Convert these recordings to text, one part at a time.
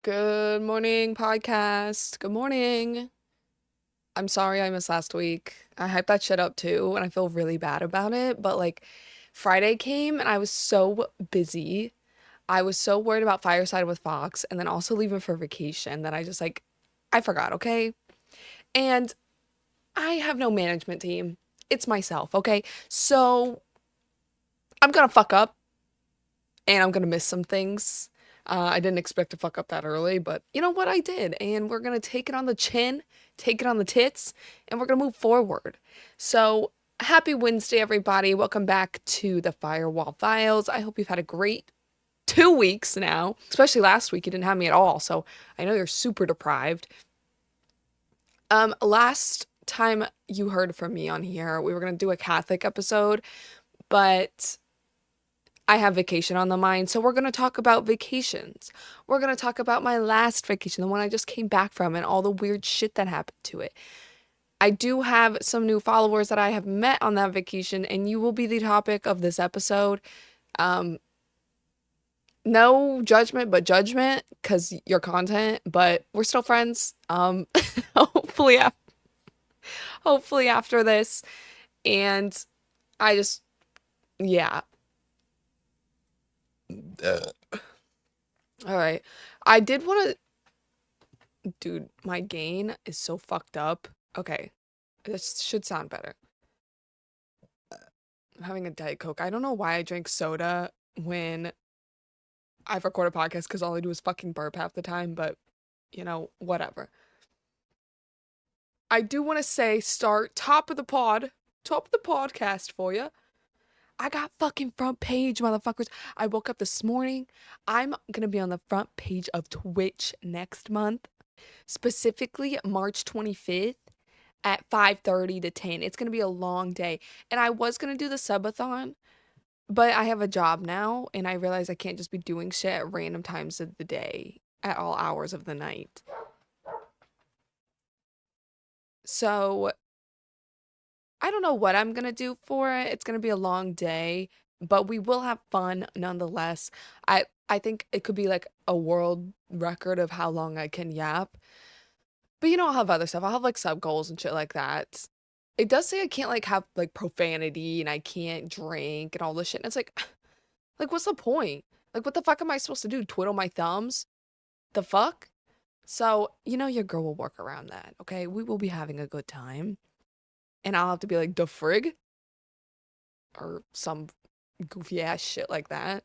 Good morning, podcast. Good morning. I'm sorry I missed last week. I hyped that shit up too, and I feel really bad about it. But Friday came and I was so busy. I was so worried about Fireside with Fox and then also leaving for vacation that I forgot, okay? And I have no management team. It's myself, okay? So I'm gonna fuck up and I'm gonna miss some things. I didn't expect to fuck up that early, but you know what? I did. And we're gonna take it on the chin, take it on the tits, and we're gonna move forward. So, happy Wednesday, everybody. Welcome back to the Firewall Files. I hope you've had a great 2 weeks now, especially last week. You didn't have me at all, so I know you're super deprived. Last time you heard from me on here, we were gonna do a Catholic episode, but I have vacation on the mind, so we're going to talk about vacations. We're going to talk about my last vacation, the one I just came back from, and all the weird shit that happened to it. I do have some new followers that I have met on that vacation, and you will be the topic of this episode. Um, no judgment, but judgment, because your content, but we're still friends. Hopefully, hopefully after this, and I just, yeah. All right. I did want to Dude, my gain is so fucked up. Okay, this should sound better. I'm having a Diet Coke. I don't know why I drink soda when I've recorded podcasts because all I do is fucking burp half the time, but whatever. I do want to say, start top of the podcast for you. I got fucking front page, motherfuckers. I woke up this morning. I'm gonna be on the front page of Twitch next month, specifically March 25th. At 5:30 to 10. It's going to be a long day. And I was going to do the subathon, but I have a job now and I realize I can't just be doing shit at random times of the day at all hours of the night. So, I don't know what I'm going to do for it. It's going to be a long day, but we will have fun nonetheless. I think it could be like a world record of how long I can yap. But I'll have other stuff. I'll have like sub goals and shit like that. It does say I can't like have like profanity and I can't drink and all this shit. And it's like what's the point? Like what the fuck am I supposed to do? Twiddle my thumbs? The fuck? So, your girl will work around that, okay? We will be having a good time. And I'll have to be like the frig or some goofy ass shit like that.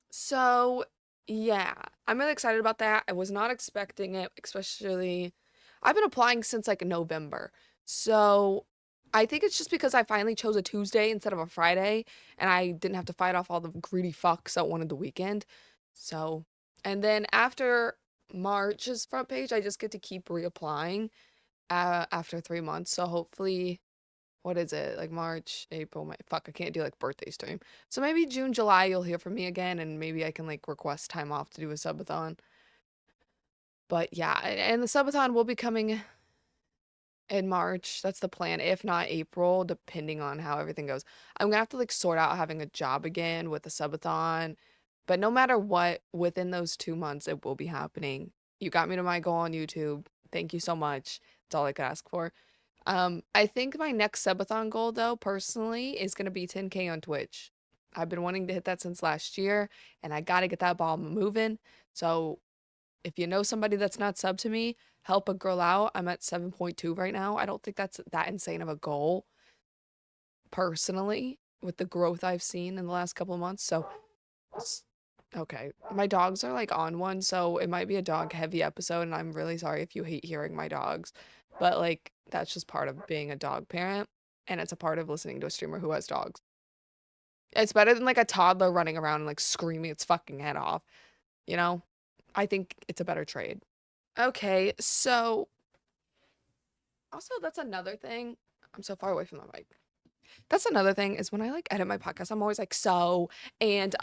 So, yeah, I'm really excited about that. I was not expecting it, especially I've been applying since like November. So, I think it's just because I finally chose a Tuesday instead of a Friday and I didn't have to fight off all the greedy fucks that wanted the weekend. So, and then after March's front page, I just get to keep reapplying after 3 months. So, hopefully what is it? Like March, April, May. Fuck, I can't do like birthday stream. So maybe June, July, you'll hear from me again, and maybe I can like request time off to do a subathon. But yeah, and the subathon will be coming in March. That's the plan. If not April, depending on how everything goes. I'm gonna have to like sort out having a job again with the subathon. But no matter what, within those 2 months, it will be happening. You got me to my goal on YouTube. Thank you so much. That's all I could ask for. I think my next subathon goal though, personally, is gonna be 10K on Twitch. I've been wanting to hit that since last year, and I gotta get that ball moving. So if you know somebody that's not sub to me, help a girl out. I'm at 7.2 right now. I don't think that's that insane of a goal, personally, with the growth I've seen in the last couple of months. So okay. My dogs are like on one, so it might be a dog heavy episode, and I'm really sorry if you hate hearing my dogs. But like that's just part of being a dog parent, and it's a part of listening to a streamer who has dogs. It's better than like a toddler running around and like screaming its fucking head off, you know? I think it's a better trade. Okay, so also that's another thing. I'm so far away from the mic. That's another thing is when I like edit my podcast, I'm always like so and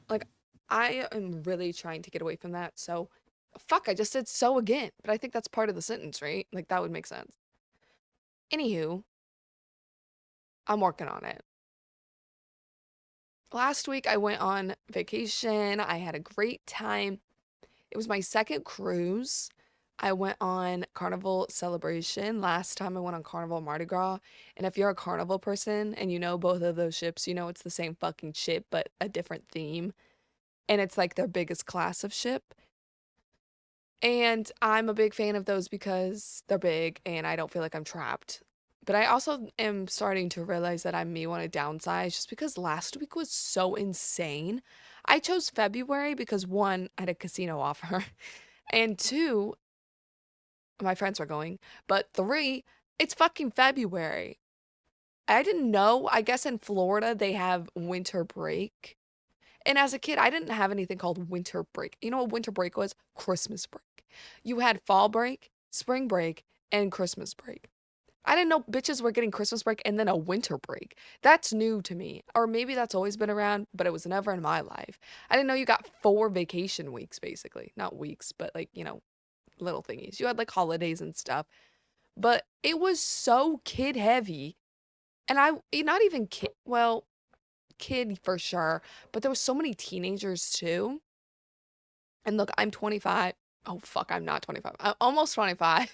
like I am really trying to get away from that. So fuck, I just said so again, but I think that's part of the sentence, right? Like that would make sense. Anywho, I'm working on it. Last week I went on vacation. I had a great time. It was my second cruise. I went on Carnival Celebration. Last time I went on Carnival Mardi Gras. And if you're a Carnival person and you know both of those ships, you know it's the same fucking ship, but a different theme. And it's like their biggest class of ship. And I'm a big fan of those because they're big and I don't feel like I'm trapped. But I also am starting to realize that I may want to downsize just because last week was so insane. I chose February because one, I had a casino offer, and two, my friends were going, but three, it's fucking February. I didn't know. I guess in Florida they have winter break. And as a kid, I didn't have anything called winter break. You know what winter break was? Christmas break. You had fall break, spring break, and Christmas break. I didn't know bitches were getting Christmas break and then a winter break. That's new to me. Or maybe that's always been around, but it was never in my life. I didn't know you got 4 vacation weeks, basically. Not weeks, but like, little thingies. You had like holidays and stuff. But it was so kid heavy. And not even kid, well, kid for sure, but there was so many teenagers too. And look, I'm 25. Oh fuck, I'm not 25. I'm almost 25.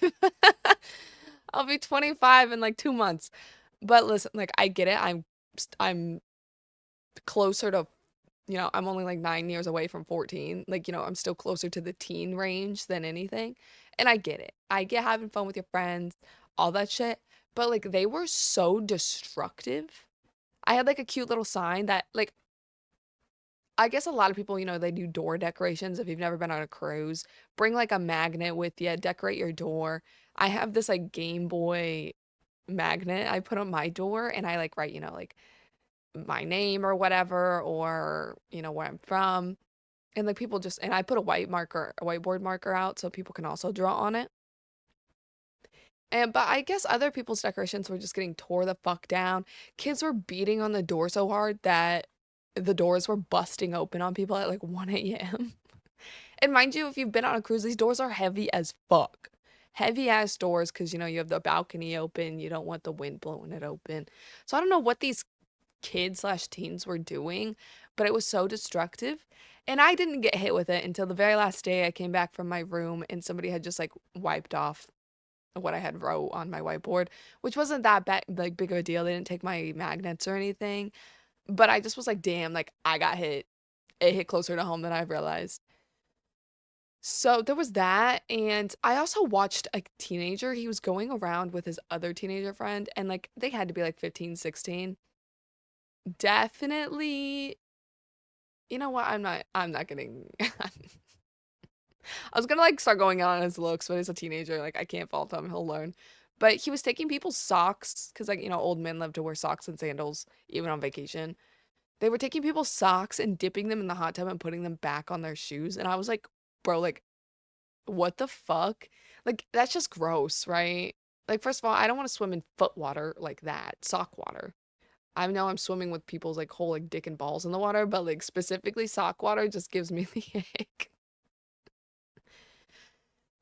I'll be 25 in like 2 months. But listen, like I get it. I'm closer to, I'm only like 9 years away from 14. Like, I'm still closer to the teen range than anything. And I get it. I get having fun with your friends, all that shit. But like they were so destructive. I had like a cute little sign that like I guess a lot of people, they do door decorations if you've never been on a cruise. Bring like a magnet with you, decorate your door. I have this like Game Boy magnet I put on my door and I like write, like my name or whatever or, where I'm from. And like people just and I put a whiteboard marker out so people can also draw on it. And but I guess other people's decorations were just getting tore the fuck down. Kids were beating on the door so hard that the doors were busting open on people at like 1 a.m. And mind you, if you've been on a cruise, these doors are heavy as fuck. Heavy ass doors because you have the balcony open, you don't want the wind blowing it open. So I don't know what these kids slash teens were doing, but it was so destructive. And I didn't get hit with it until the very last day I came back from my room and somebody had just like wiped off what I had wrote on my whiteboard, which wasn't that like big of a deal. They didn't take my magnets or anything, but I just was like, damn, like I got hit. It hit closer to home than I realized. So there was that, and I also watched a teenager. He was going around with his other teenager friend, and like they had to be like 15, 16. Definitely, you know what? I'm not getting I was gonna like start going on his looks, but he's a teenager. Like I can't fault him. He'll learn. But he was taking people's socks because like old men love to wear socks and sandals even on vacation. They were taking people's socks and dipping them in the hot tub and putting them back on their shoes. And I was like, bro, like what the fuck? Like that's just gross, right? Like first of all, I don't want to swim in foot water like that, sock water. I know I'm swimming with people's like whole like dick and balls in the water, but like specifically sock water just gives me the ick.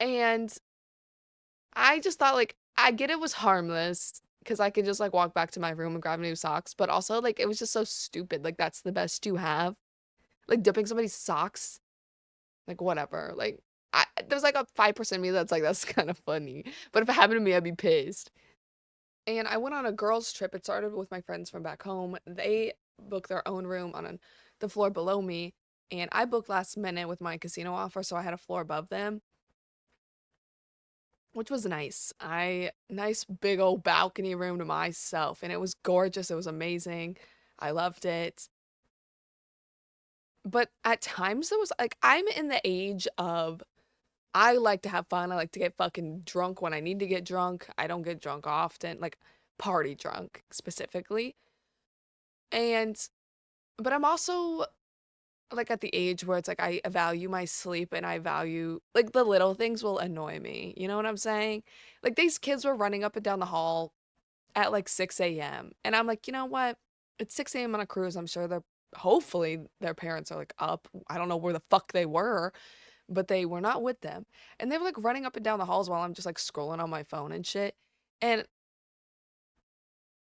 And I just thought like I get it was harmless because I could just like walk back to my room and grab new socks, but also like it was just so stupid. Like that's the best you have. Like dipping somebody's socks, like whatever. Like there's like a 5% of me that's like that's kind of funny. But if it happened to me, I'd be pissed. And I went on a girls' trip. It started with my friends from back home. They booked their own room on the floor below me, and I booked last minute with my casino offer, so I had a floor above them, which was nice. Nice big old balcony room to myself, and it was gorgeous. It was amazing. I loved it. But at times there was like I'm in the age of I like to have fun. I like to get fucking drunk when I need to get drunk. I don't get drunk often, like party drunk specifically. And but I'm also like at the age where it's like I value my sleep and I value like the little things will annoy me. You know what I'm saying? Like these kids were running up and down the hall at like 6 a.m. And I'm like, you know what? It's 6 a.m. on a cruise. I'm sure hopefully their parents are like up. I don't know where the fuck they were, but they were not with them. And they were like running up and down the halls while I'm just like scrolling on my phone and shit. And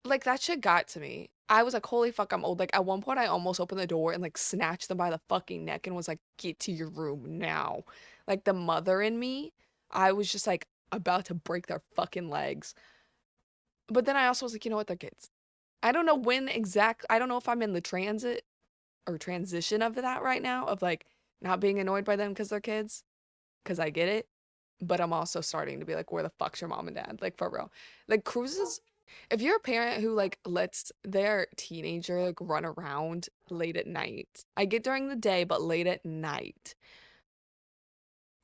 like that shit got to me. I was like, holy fuck, I'm old. Like at one point I almost opened the door and like snatched them by the fucking neck and was like, get to your room now. like the mother in me, I was just like about to break their fucking legs. But then I also was like, you know what, they're kids. I don't know if I'm in the transit or transition of that right now, of like not being annoyed by them because they're kids, because I get it. But I'm also starting to be like, where the fuck's your mom and dad? Like, for real. Like, cruises, if you're a parent who like lets their teenager like run around late at night, I get during the day, but late at night,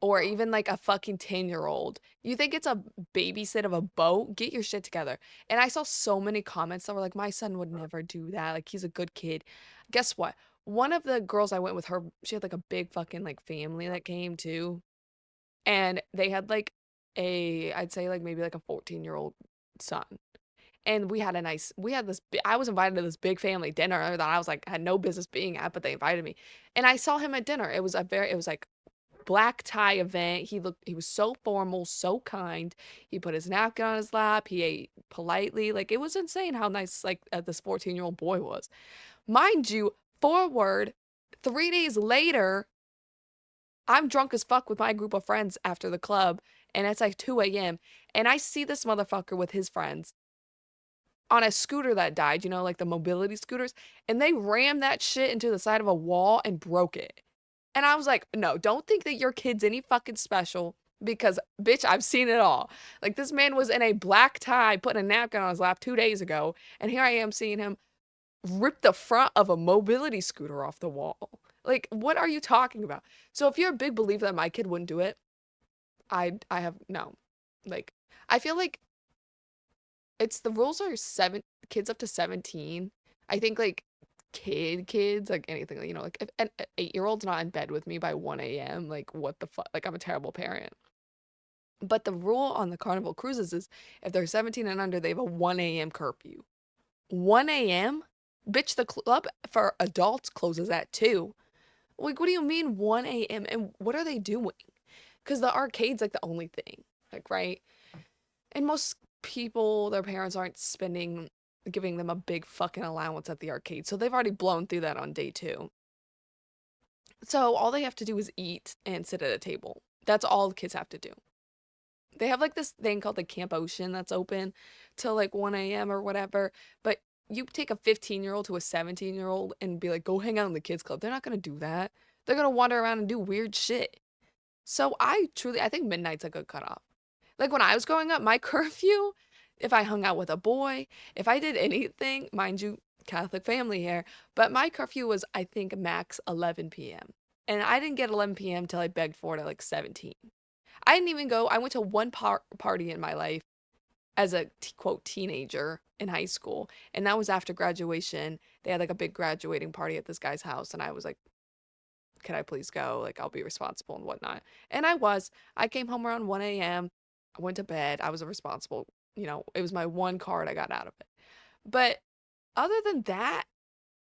or even like a fucking 10-year-old, you think it's a babysit of a boat? Get your shit together. And I saw so many comments that were like, my son would never do that. Like, he's a good kid. Guess what? One of the girls I went with her, she had like a big fucking like family that came too. And they had like I'd say like maybe like a 14-year-old son. And I was invited to this big family dinner that I was like, had no business being at, but they invited me. And I saw him at dinner. It was like black tie event. He was so formal, so kind. He put his napkin on his lap. He ate politely. Like, it was insane how nice like this 14-year-old boy was. Mind you, forward 3 days later, I'm drunk as fuck with my group of friends after the club, and it's like 2 a.m. and I see this motherfucker with his friends on a scooter that died, you know, like the mobility scooters, and they rammed that shit into the side of a wall and broke it. And I was like, no, don't think that your kid's any fucking special because, bitch, I've seen it all. Like, this man was in a black tie putting a napkin on his lap 2 days ago, and here I am seeing him rip the front of a mobility scooter off the wall. Like, what are you talking about? So if you're a big believer that my kid wouldn't do it, I have no. Like, I feel like it's the rules are kids up to 17. I think like kids, like anything, you know, like if an 8-year-old's not in bed with me by 1 a.m., like what the fuck? Like, I'm a terrible parent. But the rule on the Carnival cruises is if they're 17 and under, they have a 1 a.m. curfew. 1 a.m.? Bitch, the club for adults closes at 2. Like, what do you mean 1 a.m.? And what are they doing? Because the arcade's like the only thing. Like, right? And most people, their parents aren't giving them a big fucking allowance at the arcade. So they've already blown through that on day 2. So all they have to do is eat and sit at a table. That's all the kids have to do. They have like this thing called the Camp Ocean that's open till like 1 a.m. or whatever. But you take a 15-year-old to a 17-year-old and be like, go hang out in the kids club. They're not going to do that. They're going to wander around and do weird shit. So I think midnight's a good cutoff. Like, when I was growing up, my curfew, if I hung out with a boy, if I did anything, mind you, Catholic family here, but my curfew was, I think, max 11 p.m. And I didn't get 11 p.m. till I begged for it at like 17. I didn't even go, I went to one party in my life as a quote teenager in high school, and that was after graduation. They had like a big graduating party at this guy's house, and I was like, can I please go? Like, I'll be responsible and whatnot. And I was. I came home around 1 a.m. I went to bed. I was a responsible, it was my one card I got out of it. But other than that,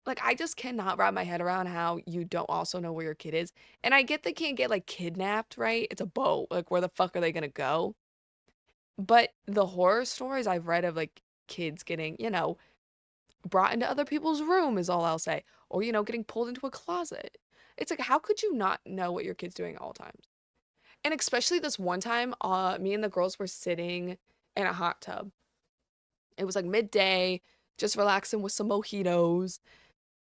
like, I just cannot wrap my head around how you don't also know where your kid is. And I get they can't get like kidnapped, right? It's a boat. Like, where the fuck are they gonna go? But the horror stories I've read of like kids getting, brought into other people's room is all I'll say. Or, getting pulled into a closet. It's like, how could you not know what your kid's doing at all times? And especially this one time, me and the girls were sitting in a hot tub. It was like midday, just relaxing with some mojitos.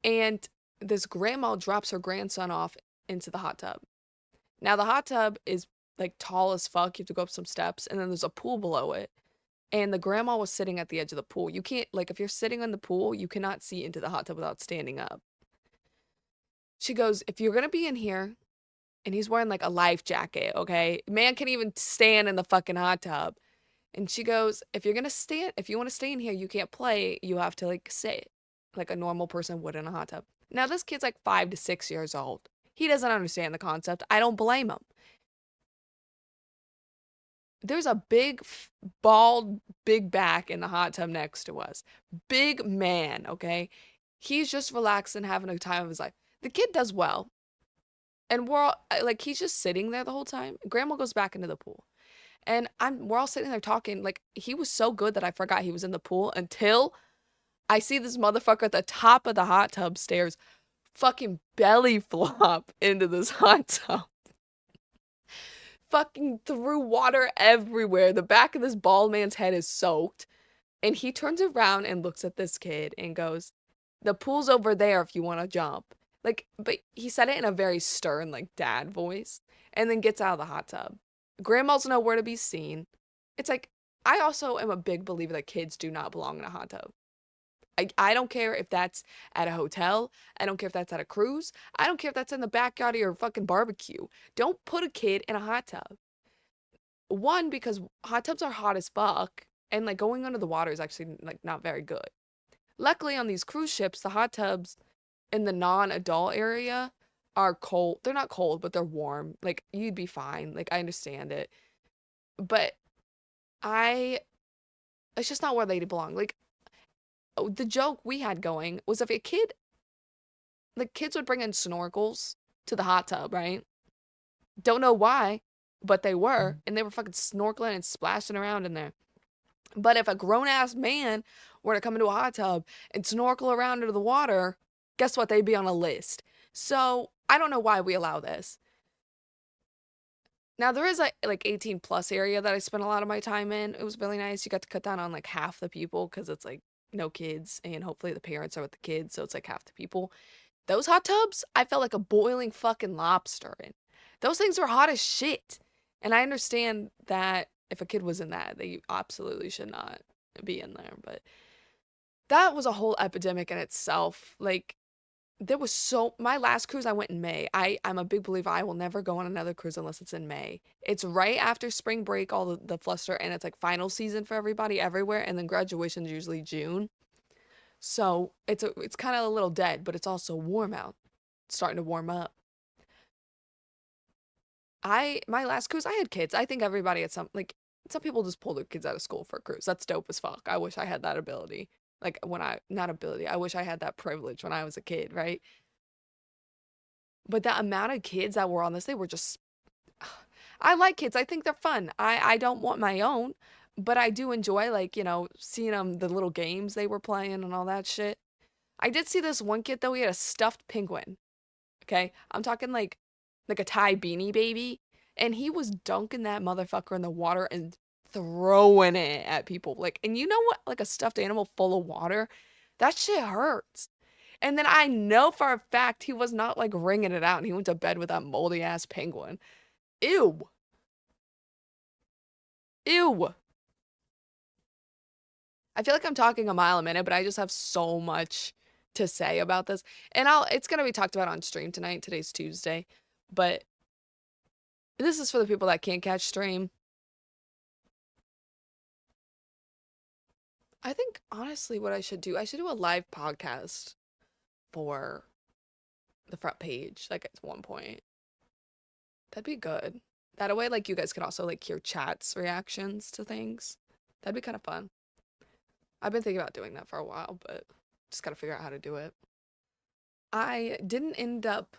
And this grandma drops her grandson off into the hot tub. Now, the hot tub is like tall as fuck. You have to go up some steps, and then there's a pool below it. And the grandma was sitting at the edge of the pool. You can't, like, if you're sitting in the pool, you cannot see into the hot tub without standing up. She goes, if you're gonna be in here, and he's wearing like a life jacket, okay? Man can't even stand in the fucking hot tub. And she goes, if you want to stay in here, you can't play. You have to like sit like a normal person would in a hot tub. Now, this kid's like 5 to 6 years old. He doesn't understand the concept. I don't blame him. There's a bald, big back in the hot tub next to us. Big man, okay? He's just relaxing, having a time of his life. The kid does well. And like, he's just sitting there the whole time. Grandma goes back into the pool. And we're all sitting there talking. Like, he was so good that I forgot he was in the pool until I see this motherfucker at the top of the hot tub stairs fucking belly flop into this hot tub. fucking threw water everywhere. The back of this bald man's head is soaked. And he turns around and looks at this kid and goes, "The pool's over there if you want to jump." Like, but he said it in a very stern, like, dad voice, and then gets out of the hot tub. Grandma's nowhere to be seen. It's like, I also am a big believer that kids do not belong in a hot tub. I don't care if that's at a hotel. I don't care if that's at a cruise. I don't care if that's in the backyard of your fucking barbecue. Don't put a kid in a hot tub. One, because hot tubs are hot as fuck, and like going under the water is actually like not very good. Luckily, on these cruise ships, the hot tubs in the non-adult area are cold. They're not cold, but they're warm. Like, you'd be fine. Like, I understand it. But I it's just not where they belong. Like, the joke we had going was if a kid like kids would bring in snorkels to the hot tub, right? Don't know why, but they were, and they were fucking snorkeling and splashing around in there. But if a grown ass man were to come into a hot tub and snorkel around under the water, guess what? They'd be on a list. So I don't know why we allow this. Now there is a like 18 plus area that I spent a lot of my time in. It was really nice. You got to cut down on like half the people because it's like no kids, and hopefully the parents are with the kids, so it's like half the people. Those hot tubs, I felt like a boiling fucking lobster in. Those things were hot as shit. And I understand that if a kid was in that, they absolutely should not be in there. But that was a whole epidemic in itself. Like, there was so my last cruise I went in May. I'm a big believer I will never go on another cruise unless it's in May. It's right after spring break, all the fluster, and it's like final season for everybody everywhere, and then graduation's usually June. So it's kind of a little dead, but it's also warm out. It's starting to warm up. My last cruise, I had kids. I think everybody had some people just pull their kids out of school for a cruise. That's dope as fuck. I wish I had that ability. Like when I not ability. I wish I had that privilege when I was a kid, right? But the amount of kids that were on this, they were just I like kids. I think they're fun. I don't want my own, but I do enjoy like, seeing them the little games they were playing and all that shit. I did see this one kid though, he had a stuffed penguin. Okay? I'm talking like a Thai beanie baby, and he was dunking that motherfucker in the water and throwing it at people. Like, and you know what? Like a stuffed animal full of water, that shit hurts. And then I know for a fact he was not like wringing it out and he went to bed with that moldy ass penguin. Ew. Ew. I feel like I'm talking a mile a minute, but I just have so much to say about this. And it's gonna be talked about on stream tonight. Today's Tuesday. But this is for the people that can't catch stream. I think honestly what I should do a live podcast for the front page, like at one point. That'd be good. That way, like you guys could also like hear chat's reactions to things. That'd be kind of fun. I've been thinking about doing that for a while, but just gotta figure out how to do it. I didn't end up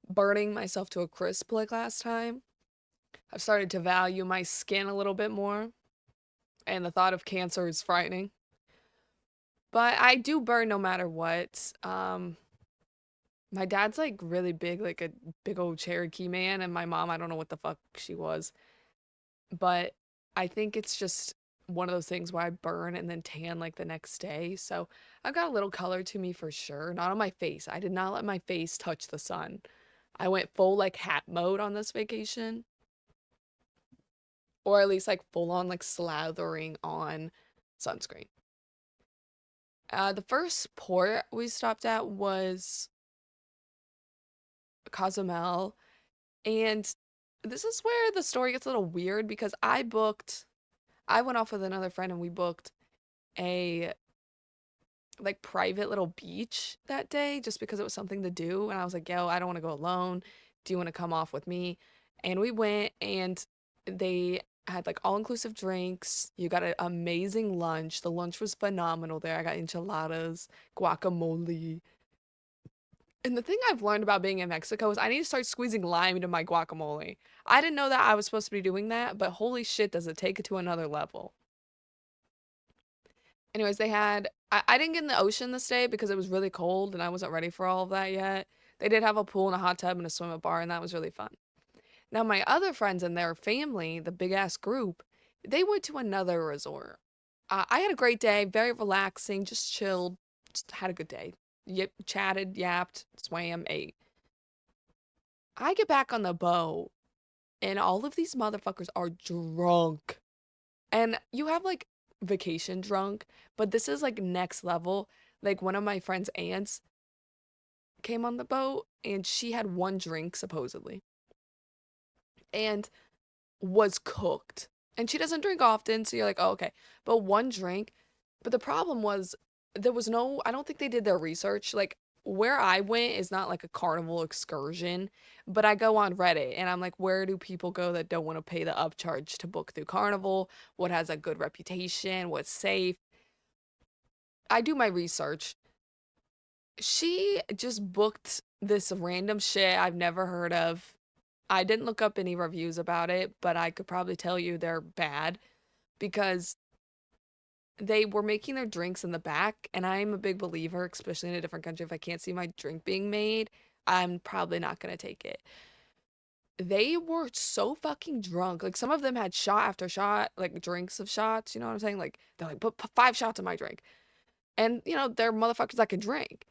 burning myself to a crisp like last time. I've started to value my skin a little bit more, and the thought of cancer is frightening. But I do burn no matter what. My dad's like really big, like a big old Cherokee man, and my mom, I don't know what the fuck she was. But I think it's just one of those things where I burn and then tan like the next day. So I've got a little color to me for sure. Not on my face. I did not let my face touch the sun. I went full like hat mode on this vacation, or at least like full on like slathering on sunscreen. The first port we stopped at was Cozumel, and this is where the story gets a little weird because I went off with another friend and we booked a like private little beach that day just because it was something to do. And I was like, yo, I don't want to go alone. Do you want to come off with me? And we went, and they had like all inclusive drinks. You got an amazing lunch. The lunch was phenomenal there. I got enchiladas, guacamole. And the thing I've learned about being in Mexico is I need to start squeezing lime into my guacamole. I didn't know that I was supposed to be doing that, but holy shit, does it take it to another level. Anyways, I didn't get in the ocean this day because it was really cold and I wasn't ready for all of that yet. They did have a pool and a hot tub and a swim up bar, and that was really fun. Now, my other friends and their family, the big ass group, they went to another resort. I had a great day, very relaxing, just chilled, just had a good day. Yep, chatted, yapped, swam, ate. I get back on the boat, and all of these motherfuckers are drunk. And you have like vacation drunk, but this is like next level. Like one of my friend's aunts came on the boat and she had one drink supposedly and was cooked. And she doesn't drink often, so you're like, oh, okay. But one drink. But the problem was there was no, I don't think they did their research. Like where I went is not like a carnival excursion, but I go on Reddit and I'm like, where do people go that don't want to pay the upcharge to book through Carnival? What has a good reputation? What's safe? I do my research. She just booked this random shit I've never heard of. I didn't look up any reviews about it, but I could probably tell you they're bad because they were making their drinks in the back, and I'm a big believer, especially in a different country, if I can't see my drink being made, I'm probably not gonna take it. They were so fucking drunk. Like some of them had shot after shot, like drinks of shots, you know what I'm saying? Like they're like, put 5 shots in my drink. And they're motherfuckers that can drink.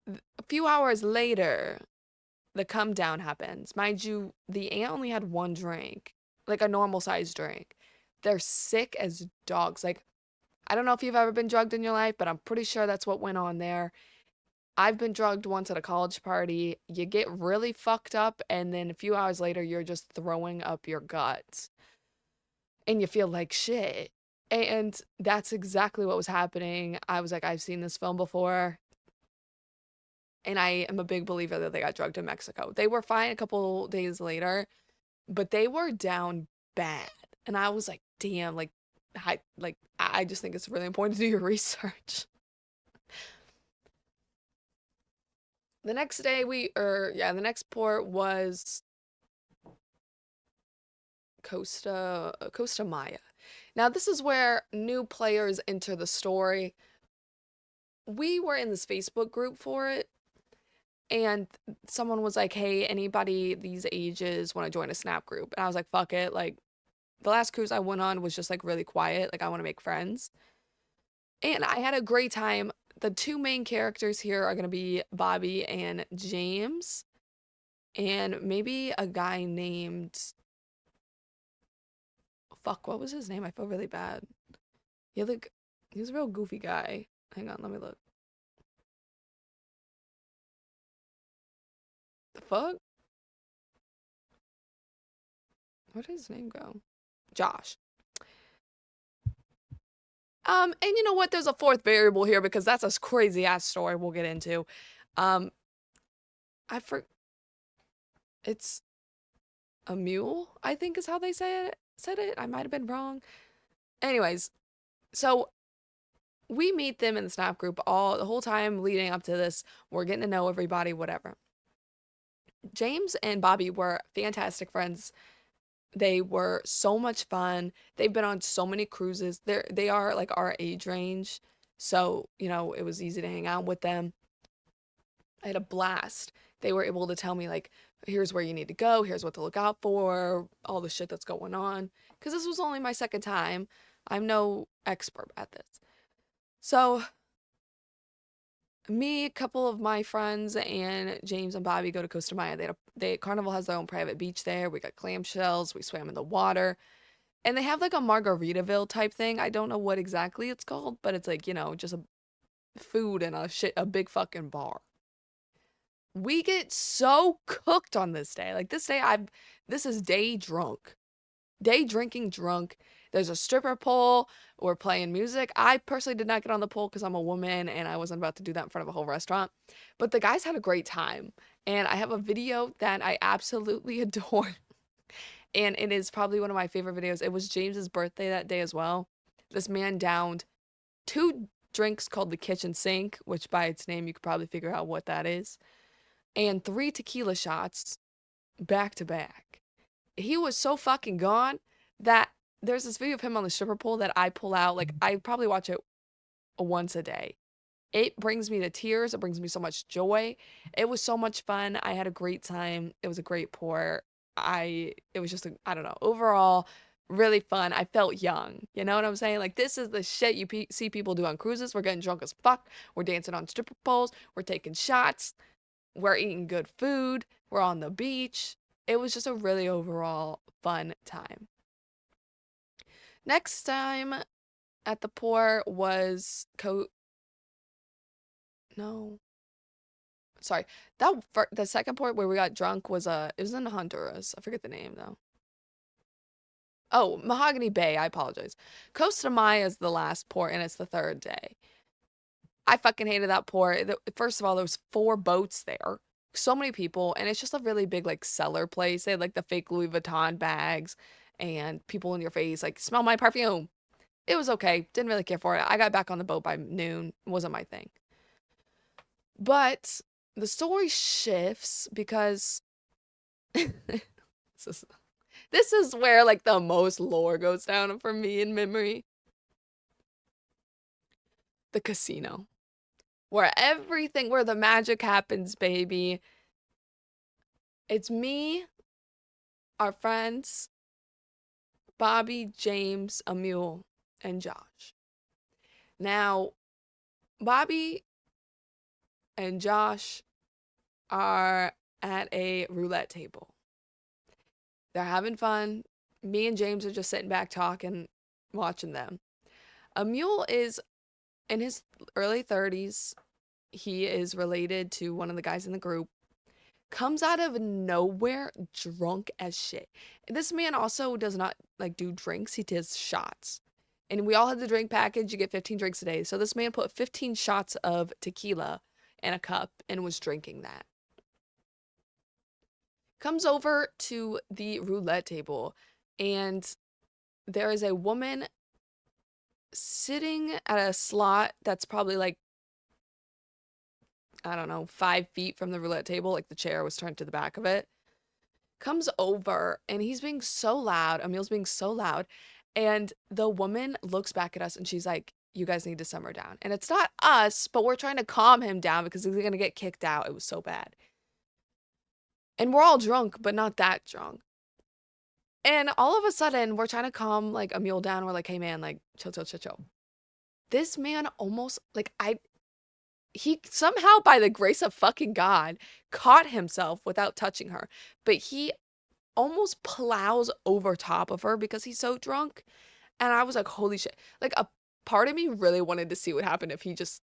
A few hours later, the come down happens. Mind you, the aunt only had one drink, like a normal sized drink. They're sick as dogs. Like, I don't know if you've ever been drugged in your life, but I'm pretty sure that's what went on there. I've been drugged once at a college party. You get really fucked up, and then a few hours later, you're just throwing up your guts and you feel like shit. And that's exactly what was happening. I was like, I've seen this film before. And I am a big believer that they got drugged in Mexico. They were fine a couple days later, but they were down bad. And I was like, damn, I just think it's really important to do your research. The next day the next port was Costa Maya. Now this is where new players enter the story. We were in this Facebook group for it, and someone was like, "Hey, anybody these ages want to join a Snap group?" And I was like, "Fuck it." Like the last cruise I went on was just like really quiet. Like I want to make friends. And I had a great time. The two main characters here are going to be Bobby and James, and maybe a guy named fuck, what was his name? I feel really bad. He was a real goofy guy. Hang on, let me look. The fuck? Where did his name go? Josh. And you know what? There's a fourth variable here because that's a crazy ass story we'll get into. Um, I for it's a mule, I think is how they said it. I might have been wrong. Anyways, so we meet them in the Snap group all the whole time leading up to this. We're getting to know everybody, whatever. James and Bobby were fantastic friends. They were so much fun. They've been on so many cruises. They are like our age range. So, it was easy to hang out with them. I had a blast. They were able to tell me like, here's where you need to go, here's what to look out for, all the shit that's going on. Because this was only my second time. I'm no expert at this. So me, a couple of my friends, and James and Bobby go to Costa Maya. Carnival has their own private beach there. We got clamshells. We swam in the water, and they have like a Margaritaville type thing. I don't know what exactly it's called, but it's like just a food and a big fucking bar. We get so cooked on this day. Like this is day drunk. Day drinking drunk. There's a stripper pole. We're playing music. I personally did not get on the pole because I'm a woman and I wasn't about to do that in front of a whole restaurant. But the guys had a great time. And I have a video that I absolutely adore. And it is probably one of my favorite videos. It was James's birthday that day as well. This man downed 2 drinks called the kitchen sink, which by its name you could probably figure out what that is, and 3 tequila shots back to back. He was so fucking gone that there's this video of him on the stripper pole that I pull out. Like, I probably watch it once a day. It brings me to tears. It brings me so much joy. It was so much fun. I had a great time. It was a great pour. It was just, I don't know, overall, really fun. I felt young. You know what I'm saying? Like, this is the shit you see people do on cruises. We're getting drunk as fuck. We're dancing on stripper poles. We're taking shots. We're eating good food. We're on the beach. It was just a really overall fun time. Next time at the pour was no. Sorry. The second port where we got drunk was it was in Honduras. I forget the name though. Oh, Mahogany Bay. I apologize. Costa Maya is the last port, and it's the third day. I fucking hated that port. First of all, there was 4 boats there, so many people, and it's just a really big like cellar place. They had like the fake Louis Vuitton bags, and people in your face like smell my perfume. It was okay. Didn't really care for it. I got back on the boat by noon. It wasn't my thing. But the story shifts because this is this is where like the most lore goes down for me in memory. The casino. Where the magic happens, baby. It's me, our friends, Bobby, James, Emil, and Josh. Now, Bobby and Josh are at a roulette table. They're having fun. Me and James are just sitting back talking, watching them. Emil is in his early 30s. He is related to one of the guys in the group. Comes out of nowhere drunk as shit. This man also does not like do drinks, he does shots. And we all had the drink package, you get 15 drinks a day. So this man put 15 shots of tequila in a cup and was drinking that. Comes over to the roulette table, and there is a woman sitting at a slot that's probably like, I don't know, 5 feet from the roulette table, like the chair was turned to the back of it. Comes over and he's being so loud. Emil's being so loud. And the woman looks back at us and she's like, you guys need to simmer down. And it's not us, but we're trying to calm him down because he's going to get kicked out. It was so bad. And we're all drunk, but not that drunk. And all of a sudden, we're trying to calm like Emil down. We're like, hey man, like chill, chill, chill, chill. This man almost like he somehow by the grace of fucking God caught himself without touching her. But he almost plows over top of her because he's so drunk. And I was like, holy shit. Like a part of me really wanted to see what happened if he just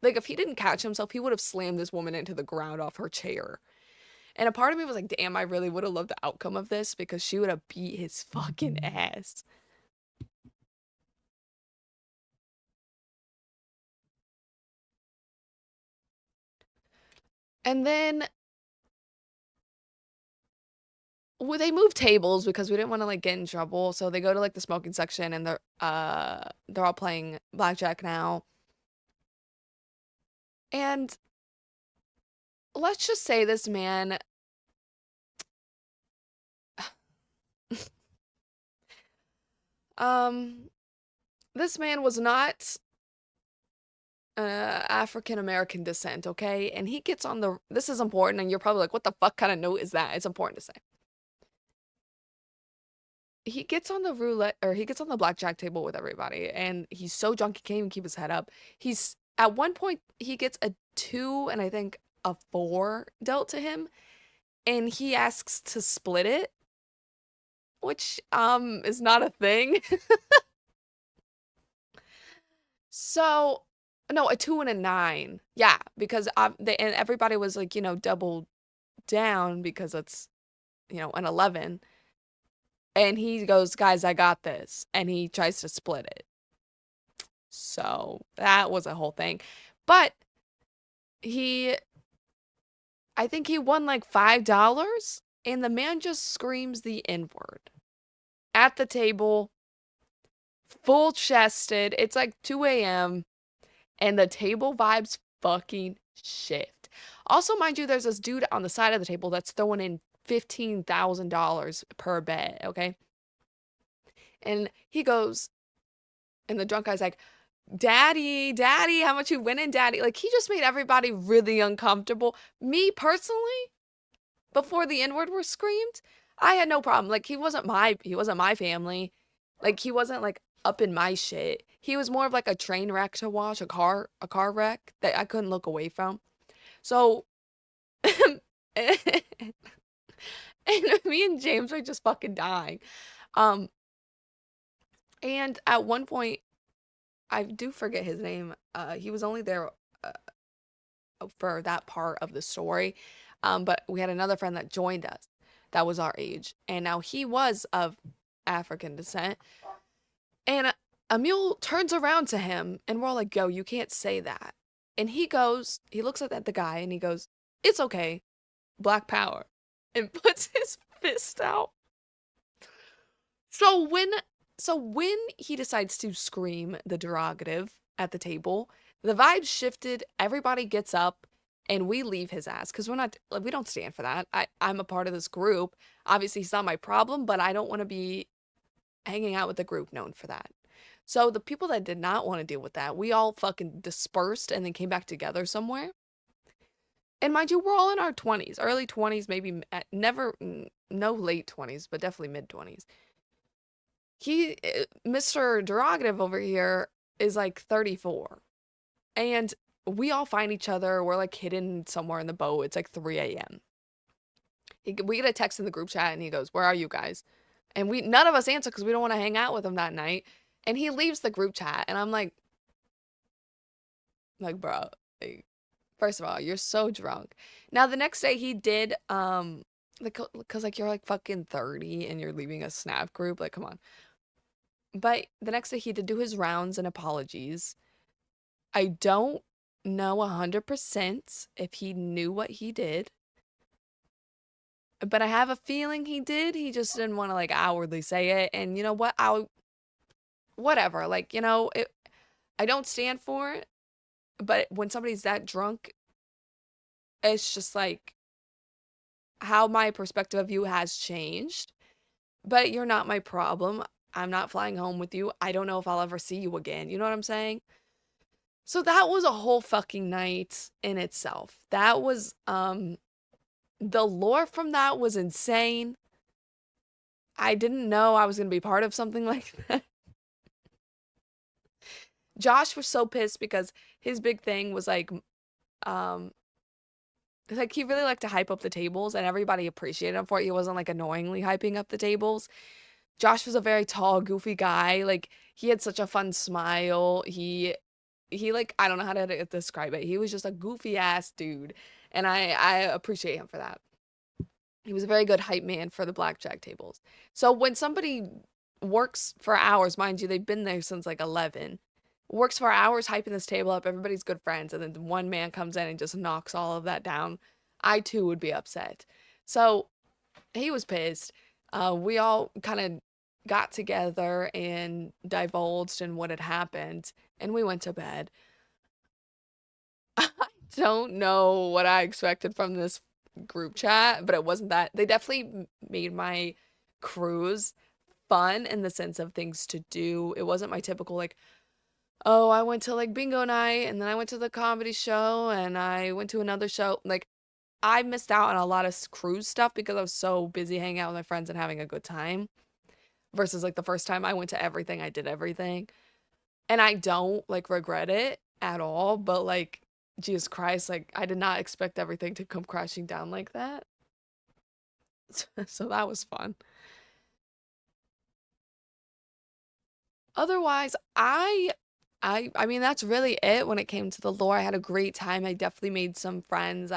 like if he didn't catch himself, he would have slammed this woman into the ground off her chair. And a part of me was like, damn, I really would have loved the outcome of this because she would have beat his fucking ass. And then well, they move tables because we didn't want to like get in trouble. So they go to like the smoking section and they're all playing blackjack now. And let's just say this man um this man was not African American descent, okay? And he gets on the this is important and you're probably like, what the fuck kind of note is that? It's important to say. He gets on the roulette or he gets on the blackjack table with everybody and he's so drunk he can't even keep his head up. He's at one point he gets a 2 and I think a 4 dealt to him and he asks to split it, which is not a thing. So no, a 2 and a 9. Yeah, because and everybody was like, double down because it's, an 11. And he goes, guys, I got this. And he tries to split it. So that was a whole thing. But I think he won like $5. And the man just screams the N word at the table, full chested. It's like 2 a.m. And the table vibes fucking shift. Also, mind you, there's this dude on the side of the table that's throwing in $15,000 per bet, okay? And he goes, and the drunk guy's like, Daddy, daddy, how much you winning, daddy? Like, he just made everybody really uncomfortable. Me personally, before the N-word were screamed, I had no problem. Like, he wasn't my family. Like, he wasn't like up in my shit. He was more of like a train wreck to watch, a car wreck that I couldn't look away from. So and me and James were just fucking dying. Um, and at one point, I do forget his name. He was only there uh, for that part of the story. But we had another friend that joined us that was our age, and now he was of African descent. And a mule turns around to him, and we're all like, "Yo, you can't say that." And he looks at the guy, and he goes, "It's okay, Black Power," and puts his fist out. So when so when he decides to scream the derogative at the table, the vibe shifted, everybody gets up and we leave his ass cuz we don't stand for that. I'm a part of this group. Obviously he's not my problem, but I don't want to be hanging out with a group known for that. So the people that did not want to deal with that, we all fucking dispersed and then came back together somewhere. And mind you, we're all in our 20s, early 20s, maybe never no late 20s, but definitely mid 20s. Mr. Derogative over here is like 34. And we all find each other. We're like hidden somewhere in the boat. It's like 3 a.m. We get a text in the group chat and he goes, "Where are you guys?" And none of us answer because we don't want to hang out with him that night. And he leaves the group chat. And I'm like, bro, like, first of all, you're so drunk. Now the next day he did, like, cause like you're like fucking 30 and you're leaving a snap group. Like, come on. But the next day he did do his rounds and apologies. I don't know 100% if he knew what he did, but I have a feeling he did. He just didn't want to like outwardly say it. And you know what? Whatever. Like, I don't stand for it, but when somebody's that drunk, it's just like how my perspective of you has changed. But you're not my problem. I'm not flying home with you. I don't know if I'll ever see you again. You know what I'm saying? So that was a whole fucking night in itself. That was the lore from that was insane. I didn't know I was going to be part of something like that. Josh was so pissed because his big thing was um like he really liked to hype up the tables and everybody appreciated him for it. He wasn't like annoyingly hyping up the tables. Josh was a very tall, goofy guy. Like he had such a fun smile. He like I don't know how to describe it. He was just a goofy ass dude, and I appreciate him for that. He was a very good hype man for the blackjack tables. So when somebody works for hours, mind you, they've been there since like 11, works for hours hyping this table up, everybody's good friends, and then one man comes in and just knocks all of that down, I too would be upset. So he was pissed. We all kind of got together and divulged in what had happened, and we went to bed. I don't know what I expected from this group chat, but it wasn't that. They definitely made my cruise fun in the sense of things to do. It wasn't my typical like, oh, I went to like bingo night and then I went to the comedy show and I went to another show. Like I missed out on a lot of cruise stuff because I was so busy hanging out with my friends and having a good time versus like the first time I went to everything, I did everything. And I don't like regret it at all, but like Jesus Christ, like I did not expect everything to come crashing down like that. So that was fun. Otherwise, I mean that's really it when it came to the lore. I had a great time. I definitely made some friends.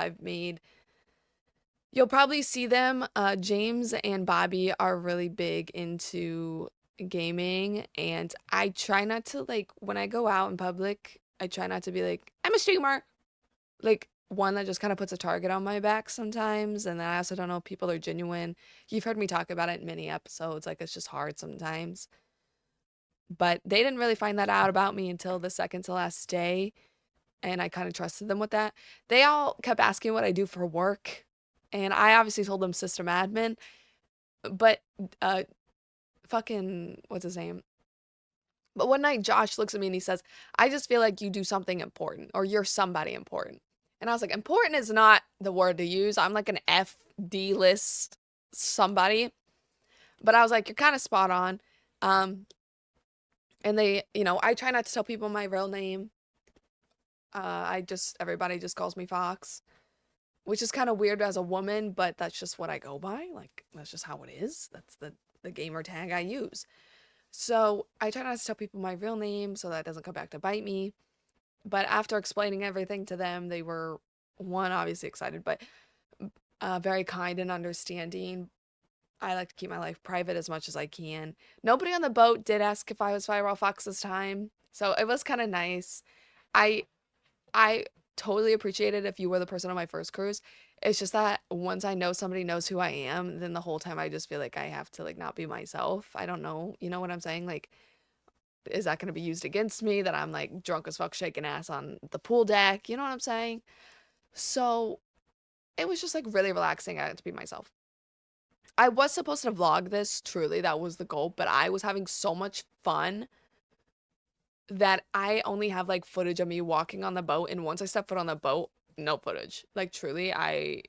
You'll probably see them. James and Bobby are really big into gaming, and I try not to like when I go out in public, I try not to be like, I'm a streamer. Like one that just kind of puts a target on my back sometimes, and then I also don't know if people are genuine. You've heard me talk about it in many episodes, like it's just hard sometimes. But they didn't really find that out about me until the second to last day, and I kind of trusted them with that. They all kept asking what I do for work, and I obviously told them system admin, but uh fucking what's his name? But one night Josh looks at me and he says, "I just feel like you do something important or you're somebody important." And I was like, "Important is not the word to use. I'm like an FD list somebody." But I was like, "You're kind of spot on." Um, and I try not to tell people my real name. Everybody just calls me Fox, which is kind of weird as a woman, but that's just what I go by. Like, that's just how it is. That's the gamer tag I use. So I try not to tell people my real name so that doesn't come back to bite me. But after explaining everything to them, they were, one, obviously excited, but very kind and understanding. I like to keep my life private as much as I can. Nobody on the boat did ask if I was Firewall Fox this time, so it was kind of nice. I I totally appreciate it if you were the person on my first cruise. It's just that once I know somebody knows who I am, then the whole time I just feel like I have to like not be myself. I don't know, you know what I'm saying? Like, is that going to be used against me that I'm like drunk as fuck shaking ass on the pool deck? You know what I'm saying? So it was just like really relaxing. I got to be myself. I was supposed to vlog this, truly, that was the goal, but I was having so much fun that I only have like footage of me walking on the boat. And once I step foot on the boat, no footage. Like, truly, I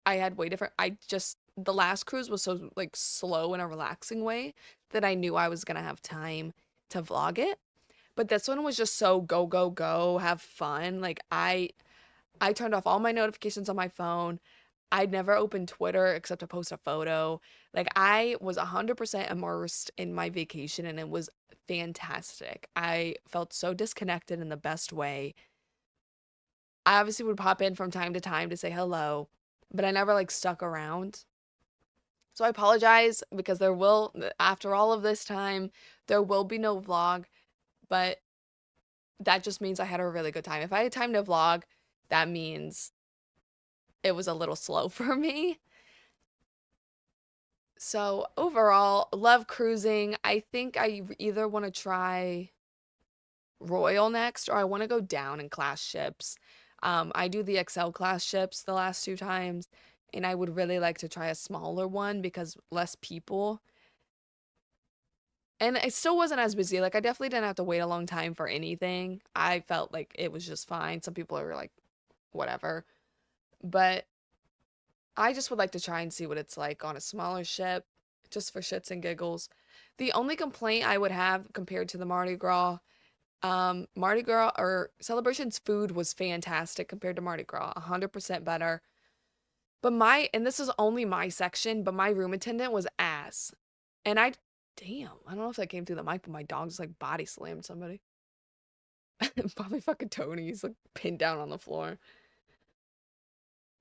had way different. The last cruise was so like slow in a relaxing way that I knew I was gonna have time to vlog it. But this one was just so go, go, go, have fun. Like, I turned off all my notifications on my phone. I'd never opened Twitter except to post a photo. Like, I was 100% immersed in my vacation and it was fantastic. I felt so disconnected in the best way. I obviously would pop in from time to time to say hello, but I never like stuck around. So I apologize because after all of this time, there will be no vlog, but that just means I had a really good time. If I had time to vlog, that means it was a little slow for me. So overall, love cruising. I think I either want to try Royal next or I want to go down in class ships. I do the XL class ships the last two times, and I would really like to try a smaller one because less people. And it still wasn't as busy. Like, I definitely didn't have to wait a long time for anything. I felt like it was just fine. Some people are like, whatever. But I just would like to try and see what it's like on a smaller ship, just for shits and giggles. The only complaint I would have compared to the Mardi Gras or Celebrations food was fantastic compared to Mardi Gras, 100% better. And this is only my section, but my room attendant was ass. And damn, I don't know if that came through the mic, but my dog just like body slammed somebody. Probably fucking Tony. He's like pinned down on the floor.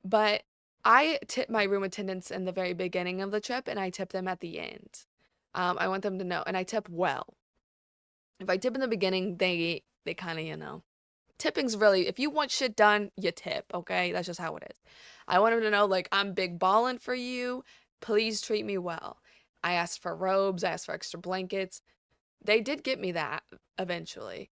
But I tip my room attendants in the very beginning of the trip and I tip them at the end. I want them to know, and I tip well. If I tip in the beginning, they kind of, tipping's really, if you want shit done, you tip, okay? That's just how it is. I want them to know, like, I'm big ballin' for you. Please treat me well. I asked for robes, I asked for extra blankets. They did get me that eventually.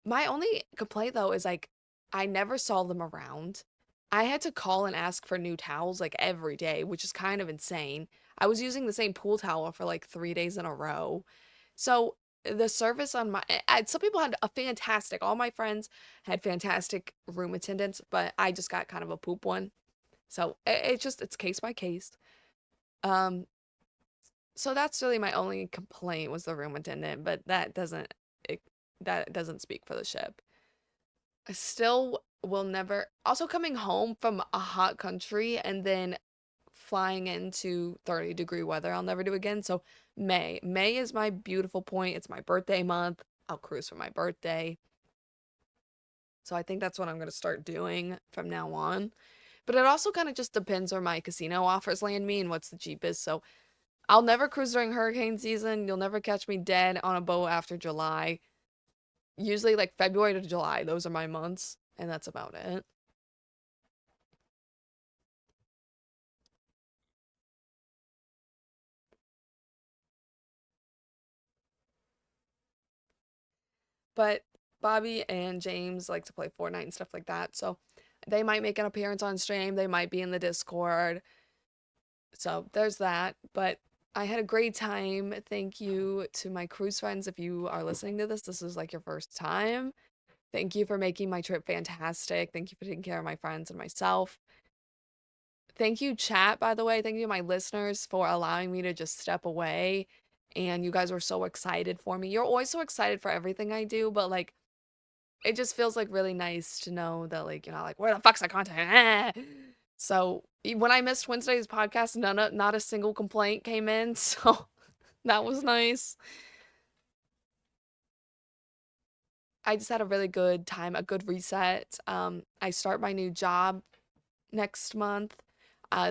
My only complaint though is like I never saw them around. I had to call and ask for new towels like every day, which is kind of insane. I was using the same pool towel for like 3 days in a row. So the service on some people had a fantastic, all my friends had fantastic room attendants, but I just got kind of a poop one. So it's case by case. Um, so that's really my only complaint was the room attendant, but it, that doesn't speak for the ship. I still will never also coming home from a hot country and then flying into 30-degree weather I'll never do again. So May is my beautiful point. It's my birthday month. I'll cruise for my birthday. So I think that's what I'm going to start doing from now on. But it also kind of just depends where my casino offers land me and what's the cheapest. So I'll never cruise during hurricane season. You'll never catch me dead on a boat after July. Usually like February to July, those are my months, and that's about it. But Bobby and James like to play Fortnite and stuff like that, so they might make an appearance on stream, they might be in the Discord. So there's that, but I had a great time. Thank you to my cruise friends. If you are listening to this, this is like your first time. Thank you for making my trip fantastic. Thank you for taking care of my friends and myself. Thank you, chat, by the way. Thank you, my listeners, for allowing me to just step away. And you guys were so excited for me. You're always so excited for everything I do, but like, it just feels like really nice to know that, like, you're not like, where the fuck's the content? So when I missed Wednesday's podcast, not a single complaint came in. So that was nice. I just had a really good time, a good reset. I start my new job next month.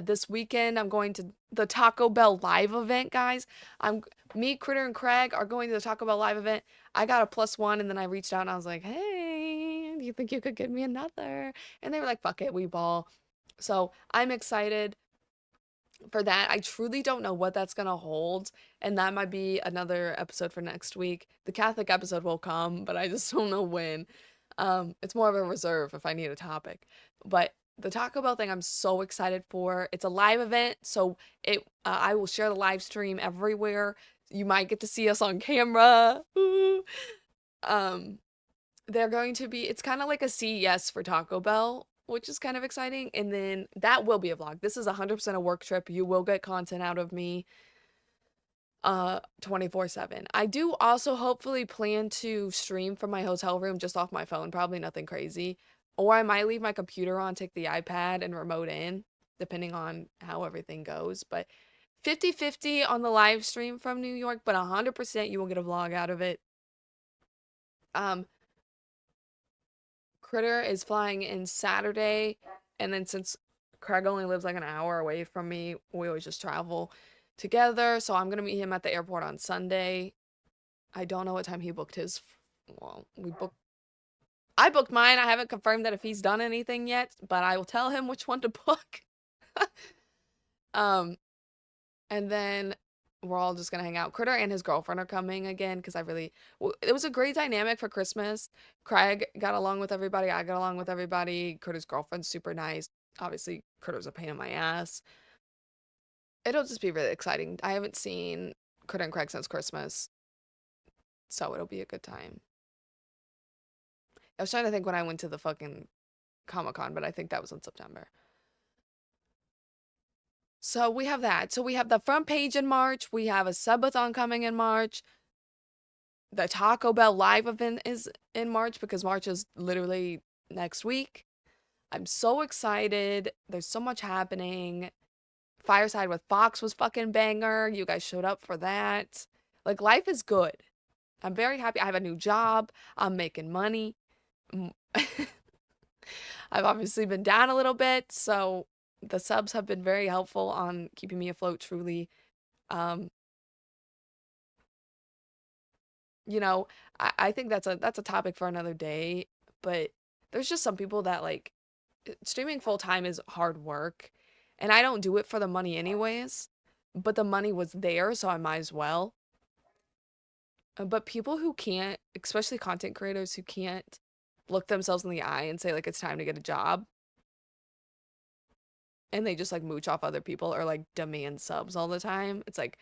This weekend, I'm going to the Taco Bell live event, guys. I'm Me, Critter, and Craig are going to the Taco Bell live event. I got a +1, and then I reached out and I was like, "Hey, do you think you could get me another?" And they were like, "Fuck it, we ball." So I'm excited for that. I truly don't know what that's gonna hold, and that might be another episode for next week. The Catholic episode will come, but I just don't know when. It's more of a reserve if I need a topic. But the Taco Bell thing I'm so excited for. It's a live event, so I will share the live stream everywhere. You might get to see us on camera. Ooh. Um, they're going to be it's kinda like a CES for Taco Bell, which is kind of exciting, and then that will be a vlog. This is 100% a work trip. You will get content out of me, 24/7. I do also hopefully plan to stream from my hotel room just off my phone, probably nothing crazy, or I might leave my computer on, take the iPad, and remote in, depending on how everything goes, but 50/50 on the live stream from New York, but 100% you will get a vlog out of it. Um, Critter is flying in Saturday, and then since Craig only lives like an hour away from me, we always just travel together. So I'm gonna meet him at the airport on Sunday. I don't know what time he booked his. Well, I booked mine. I haven't confirmed that if he's done anything yet, but I will tell him which one to book. um, and then we're all just gonna hang out. Critter and his girlfriend are coming again because it was a great dynamic for Christmas. Craig got along with everybody. I got along with everybody. Critter's girlfriend's super nice. Obviously, Critter's a pain in my ass. It'll just be really exciting. I haven't seen Critter and Craig since Christmas, so it'll be a good time. I was trying to think when I went to the fucking Comic Con, but I think that was in September. So we have that. So we have the front page in March. We have a subathon coming in March. The Taco Bell live event is in March because March is literally next week. I'm so excited. There's so much happening. Fireside with Fox was fucking banger. You guys showed up for that. Like, life is good. I'm very happy. I have a new job. I'm making money. Mm. I've obviously been down a little bit, so the subs have been very helpful on keeping me afloat, truly. Um, you know, I think that's a topic for another day, but there's just some people that like streaming full time is hard work, and I don't do it for the money anyways, but the money was there, so I might as well. But people who can't, especially content creators who can't look themselves in the eye and say like it's time to get a job, and they just like mooch off other people or like demand subs all the time. It's like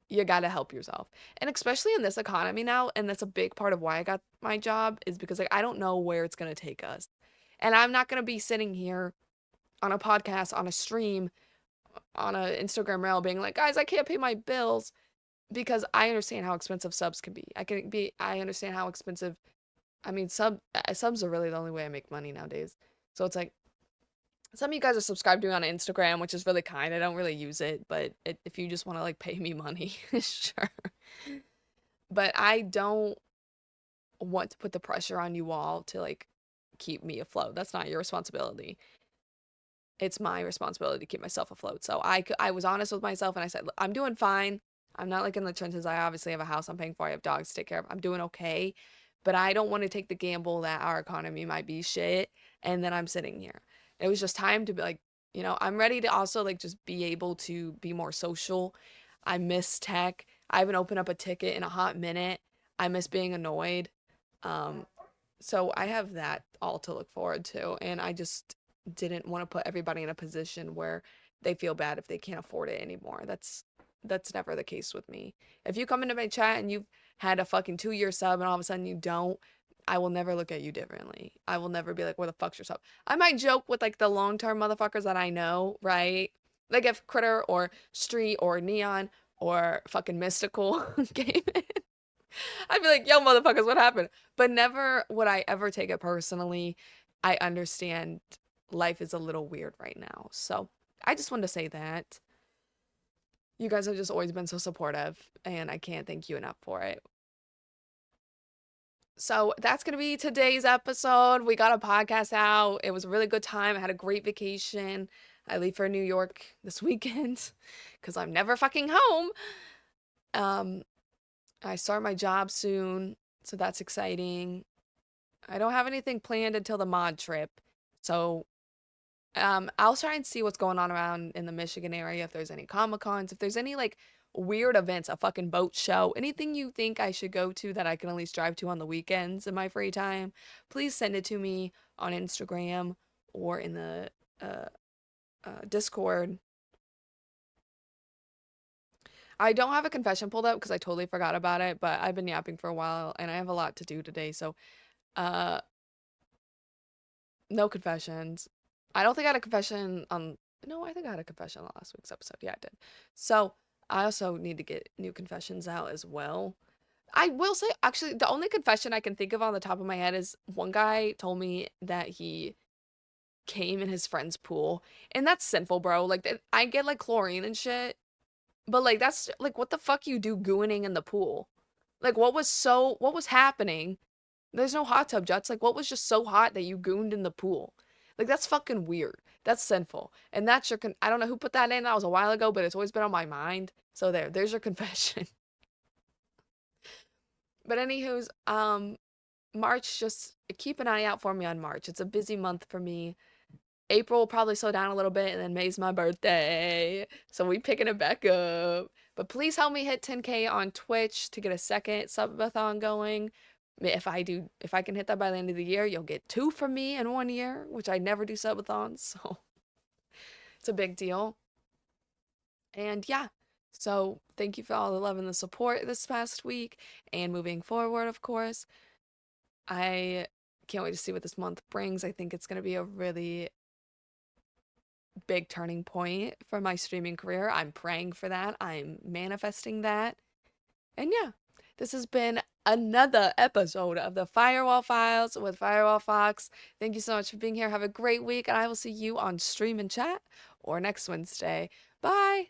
you got to help yourself. And especially in this economy now, and that's a big part of why I got my job is because like I don't know where it's going to take us. And I'm not going to be sitting here on a podcast, on a stream, on a Instagram reel being like, "Guys, I can't pay my bills." Because I understand how expensive subs can be. I understand how expensive I mean subs are really the only way I make money nowadays. So it's like some of you guys are subscribed to me on Instagram, which is really kind. I don't really use it, but if you just want to like pay me money, sure. But I don't want to put the pressure on you all to like keep me afloat. That's not your responsibility. It's my responsibility to keep myself afloat. So I was honest with myself and I said, I'm doing fine. I'm not like in the trenches. I obviously have a house I'm paying for. I have dogs to take care of. I'm doing okay. But I don't want to take the gamble that our economy might be shit and then I'm sitting here. It was just time to be like, I'm ready to also like just be able to be more social. I miss tech. I haven't opened up a ticket in a hot minute. I miss being annoyed. Um, so I have that all to look forward to. And I just didn't want to put everybody in a position where they feel bad if they can't afford it anymore. That's never the case with me. If you come into my chat and you've had a fucking 2-year sub and all of a sudden you don't, I will never look at you differently. I will never be like, where the fuck's your sub? I might joke with like the long term motherfuckers that I know, right? Like if Critter or Street or Neon or fucking Mystical came in, I'd be like, yo, motherfuckers, what happened? But never would I ever take it personally. I understand life is a little weird right now. So I just wanted to say that. You guys have just always been so supportive, and I can't thank you enough for it. So that's going to be today's episode. We got a podcast out. It was a really good time. I had a great vacation. I leave for New York this weekend because I'm never fucking home. Um, I start my job soon, so that's exciting. I don't have anything planned until the mod trip. So I'll try and see what's going on around in the Michigan area, if there's any Comic Cons, if there's any like weird events, a fucking boat show, anything you think I should go to that I can at least drive to on the weekends in my free time, please send it to me on Instagram or in the uh, Discord. I don't have a confession pulled up because I totally forgot about it, but I've been yapping for a while and I have a lot to do today, so uh no confessions. I don't think I had a confession on. No, I think I had a confession on last week's episode. Yeah, I did. So I also need to get new confessions out as well. I will say, actually, the only confession I can think of on the top of my head is one guy told me that he came in his friend's pool, and that's sinful, bro. Like, I get like chlorine and shit, but like that's like what the fuck you do gooning in the pool? Like, what was happening? There's no hot tub, Jets. Like, what was just so hot that you gooned in the pool? Like, that's fucking weird. That's sinful. And that's your I don't know who put that in. That was a while ago, but it's always been on my mind. So there's your confession. But anywho's, March, just keep an eye out for me on March. It's a busy month for me. April will probably slow down a little bit, and then May's my birthday. So we picking it back up. But please help me hit 10K on Twitch to get a second subathon going. If I can hit that by the end of the year, you'll get 2 from me in 1 year, which I never do subathons, so it's a big deal. And yeah, so thank you for all the love and the support this past week and moving forward, of course. I can't wait to see what this month brings. I think it's going to be a really big turning point for my streaming career. I'm praying for that. I'm manifesting that. And yeah, this has been another episode of the Firewall Files with Firewall Fox. Thank you so much for being here. Have a great week, and I will see you on stream and chat or next Wednesday. Bye.